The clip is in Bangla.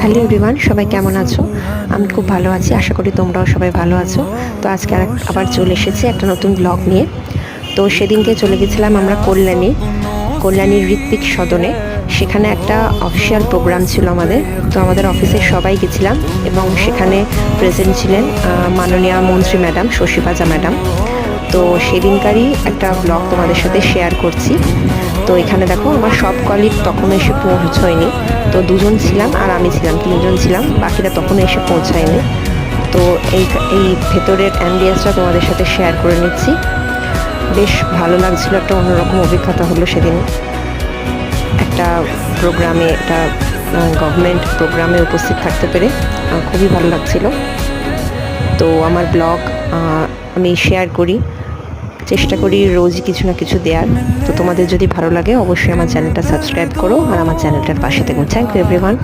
হ্যালো এভরিওয়ান, সবাই কেমন আছো? আমি খুব ভালো আছি, আশা করি তোমরাও সবাই ভালো আছো। তো আজকে আবার চলে এসেছি একটা নতুন ব্লগ নিয়ে। তো সেদিনকে চলে গেছিলাম আমরা কল্যাণীর ঋত্বিক সদনে। সেখানে একটা অফিসিয়াল প্রোগ্রাম ছিল আমাদের। তো আমাদের অফিসের সবাই গেছিলাম এবং সেখানে প্রেজেন্ট ছিলেন মাননীয় মন্ত্রী ম্যাডাম শশীপাজা ম্যাডাম। তো সেদিনকারই একটা ব্লগ তোমাদের সাথে শেয়ার করছি। তো এখানে দেখো আমার সব কলিগ তখনও এসে পৌঁছয়নি। তো দুজন ছিলাম আর আমি ছিলাম, তিনজন ছিলাম, বাকিরা তখনও এসে পৌঁছায়নি। তো এই এই ভেতরের অ্যাম্বিয়েন্সটা তোমাদের সাথে শেয়ার করে নিচ্ছি। বেশ ভালো লাগছিল, একটা অন্যরকম অভিজ্ঞতা হলো সেদিন একটা প্রোগ্রামে, একটা গভর্নমেন্ট প্রোগ্রামে উপস্থিত থাকতে পেরে খুবই ভালো লাগছিল। তো আমার ব্লগ আমি শেয়ার করি, চেষ্টা করি রোজই কিছু না কিছু দেওয়ার। তো তোমাদের যদি ভালো লাগে অবশ্যই আমার চ্যানেলটা সাবস্ক্রাইব করো আর আমার চ্যানেলটার পাশে থেকো। Thank you everyone.